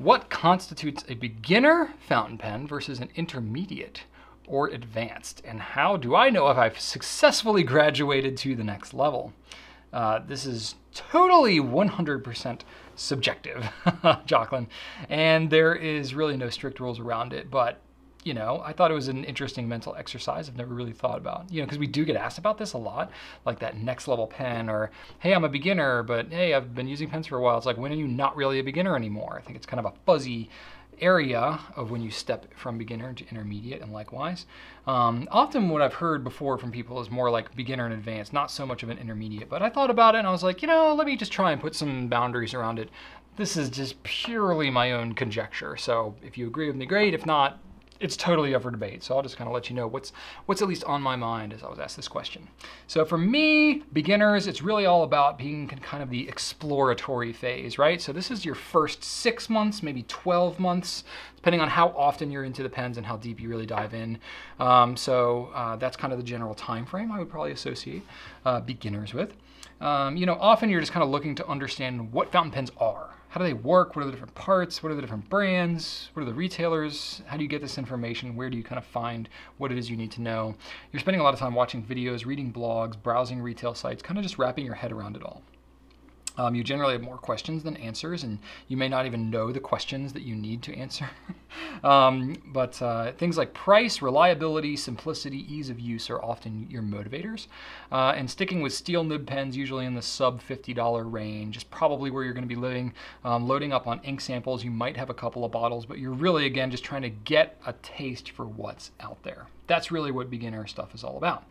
What constitutes a beginner fountain pen versus an intermediate or advanced? And how do I know if I've successfully graduated to the next level? This is totally 100% subjective, Jocelyn, and there is really no strict rules around it, but you know, I thought it was an interesting mental exercise I've never really thought about, you know, because we do get asked about this a lot, like that next level pen, or, hey, I'm a beginner, but hey, I've been using pens for a while. It's like, when are you not really a beginner anymore? I think it's kind of a fuzzy area of when you step from beginner to intermediate, and likewise. Often what I've heard before from people is more like beginner and advanced, not so much of an intermediate, but I thought about it and I was like, you know, let me just try and put some boundaries around it. This is just purely my own conjecture, so if you agree with me, great. If not, it's totally up for debate. So I'll just kind of let you know what's at least on my mind as I was asked this question. So for me, beginners, it's really all about being in kind of the exploratory phase, right? So this is your first 6 months, maybe 12 months, depending on how often you're into the pens and how deep you really dive in. That's kind of the general time frame I would probably associate beginners with. You know, often you're just kind of looking to understand what fountain pens are. How do they work? What are the different parts? What are the different brands? What are the retailers? How do you get this information? Where do you kind of find what it is you need to know? You're spending a lot of time watching videos, reading blogs, browsing retail sites, kind of just wrapping your head around it all. You generally have more questions than answers, and you may not even know the questions that you need to answer. Things like price, reliability, simplicity, ease of use are often your motivators. And sticking with steel nib pens, usually in the sub $50 range, is probably where you're going to be living. Loading up on ink samples, you might have a couple of bottles, but you're really, again, just trying to get a taste for what's out there. That's really what beginner stuff is all about.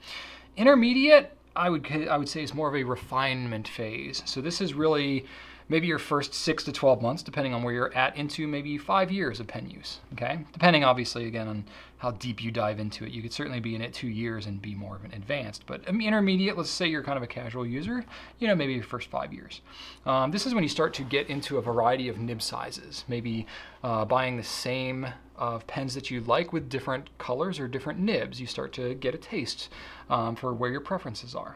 Intermediate, I would say, is more of a refinement phase. So this is really maybe your first 6 to 12 months, depending on where you're at, into maybe 5 years of pen use, okay? Depending, obviously, again, on how deep you dive into it. You could certainly be in it 2 years and be more of an advanced, but intermediate, let's say you're kind of a casual user, you know, maybe your first 5 years. This is when you start to get into a variety of nib sizes, maybe buying the same of pens that you like with different colors or different nibs. You start to get a taste for where your preferences are.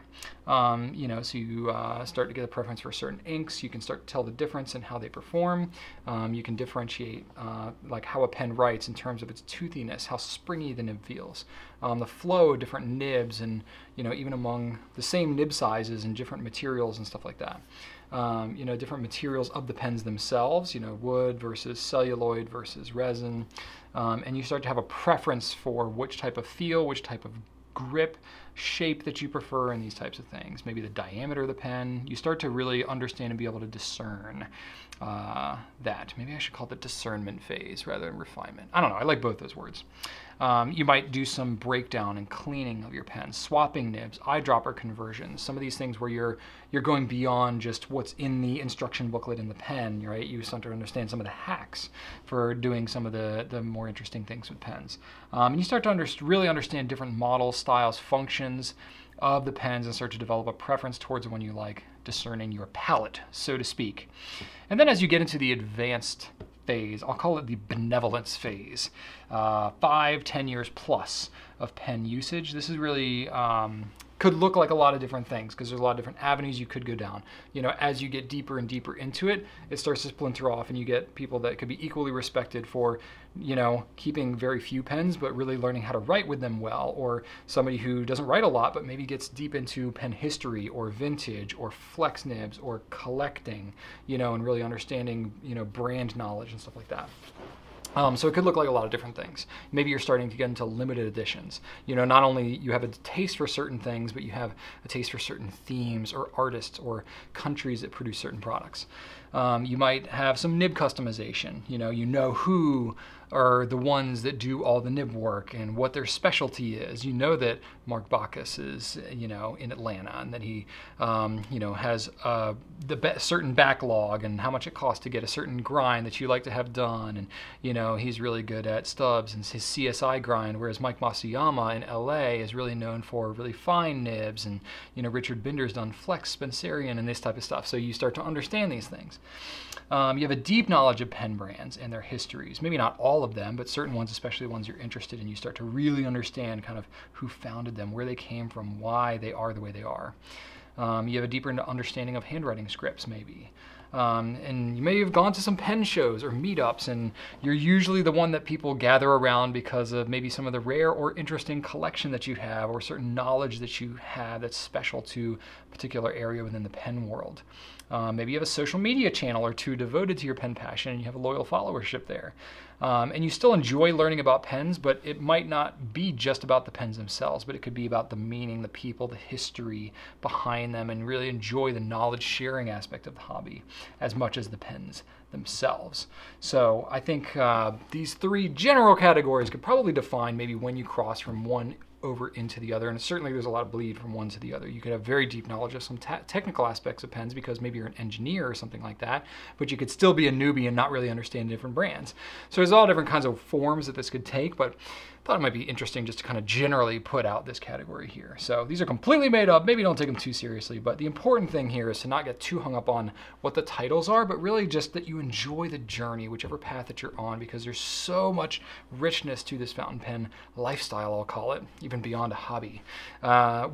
You know, so you start to get a preference for certain inks. You can start to tell the difference in how they perform. You can differentiate like how a pen writes in terms of its toothiness, how springy the nib feels, the flow of different nibs, and you know, even among the same nib sizes and different materials and stuff like that. You know, different materials of the pens themselves, you know, wood versus celluloid versus resin, and you start to have a preference for which type of feel, which type of grip, shape that you prefer, and these types of things. Maybe the diameter of the pen. You start to really understand and be able to discern that. Maybe I should call it the discernment phase rather than refinement. I don't know, I like both those words. You might do some breakdown and cleaning of your pen, swapping nibs, eyedropper conversions, some of these things where you're going beyond just what's in the instruction booklet in the pen, right? You start to understand some of the hacks for doing some of the more interesting things with pens. And you start to really understand different models, styles, functions of the pens, and start to develop a preference towards the one you like, discerning your palette, so to speak. And then as you get into the advanced phase, I'll call it the benevolence phase, 5-10 years plus of pen usage. This is really could look like a lot of different things because there's a lot of different avenues you could go down. You know, as you get deeper and deeper into it, it starts to splinter off, and you get people that could be equally respected for, you know, keeping very few pens but really learning how to write with them well, or somebody who doesn't write a lot but maybe gets deep into pen history or vintage or flex nibs or collecting, you know, and really understanding, you know, brand knowledge and stuff like that. So it could look like a lot of different things. Maybe you're starting to get into limited editions. You know, not only you have a taste for certain things, but you have a taste for certain themes or artists or countries that produce certain products. You might have some nib customization. You know who are the ones that do all the nib work and what their specialty is. You know that Mark Bacchus is, you know, in Atlanta, and that he, you know, has certain backlog and how much it costs to get a certain grind that you like to have done. And, you know, he's really good at stubs and his CSI grind, whereas Mike Masuyama in LA is really known for really fine nibs. And, you know, Richard Binder's done Flex, Spencerian, and this type of stuff. So you start to understand these things. You have a deep knowledge of pen brands and their histories. Maybe not all of them, but certain ones, especially the ones you're interested in, you start to really understand kind of who founded them, where they came from, why they are the way they are. You have a deeper understanding of handwriting scripts, maybe. And you may have gone to some pen shows or meetups, and you're usually the one that people gather around because of maybe some of the rare or interesting collection that you have, or certain knowledge that you have that's special to a particular area within the pen world. Maybe you have a social media channel or two devoted to your pen passion, and you have a loyal followership there. And you still enjoy learning about pens, but it might not be just about the pens themselves, but it could be about the meaning, the people, the history behind them, and really enjoy the knowledge sharing aspect of the hobby as much as the pens themselves. So I think these three general categories could probably define maybe when you cross from one over into the other, and certainly there's a lot of bleed from one to the other. You could have very deep knowledge of some technical aspects of pens because maybe you're an engineer or something like that, but you could still be a newbie and not really understand different brands. So there's all different kinds of forms that this could take, but I thought it might be interesting just to kind of generally put out this category here. So these are completely made up. Maybe don't take them too seriously, but the important thing here is to not get too hung up on what the titles are, but really just that you enjoy the journey, whichever path that you're on, because there's so much richness to this fountain pen lifestyle, I'll call it, even beyond a hobby.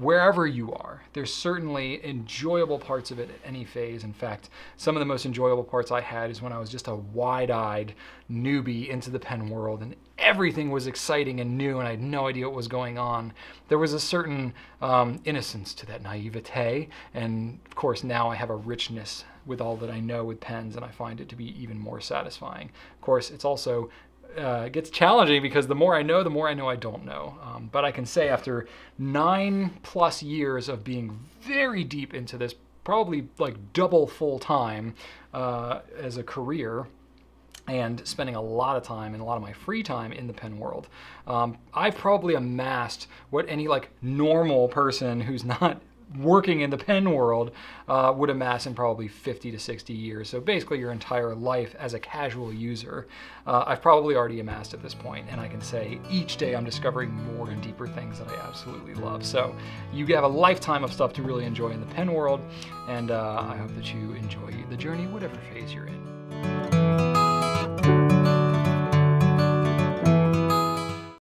Wherever you are, there's certainly enjoyable parts of it at any phase. In fact, some of the most enjoyable parts I had is when I was just a wide-eyed newbie into the pen world, and everything was exciting and new, and I had no idea what was going on. There was a certain innocence to that naivete, and of course now I have a richness with all that I know with pens, and I find it to be even more satisfying. Of course, it's also it gets challenging because the more I know I don't know. But I can say after 9+ years of being very deep into this, probably like double full time as a career, and spending a lot of time and a lot of my free time in the pen world, I've probably amassed what any like normal person who's not working in the pen world would amass in probably 50 to 60 years. So basically your entire life as a casual user, I've probably already amassed at this point, and I can say each day I'm discovering more and deeper things that I absolutely love. So you have a lifetime of stuff to really enjoy in the pen world, and I hope that you enjoy the journey, whatever phase you're in.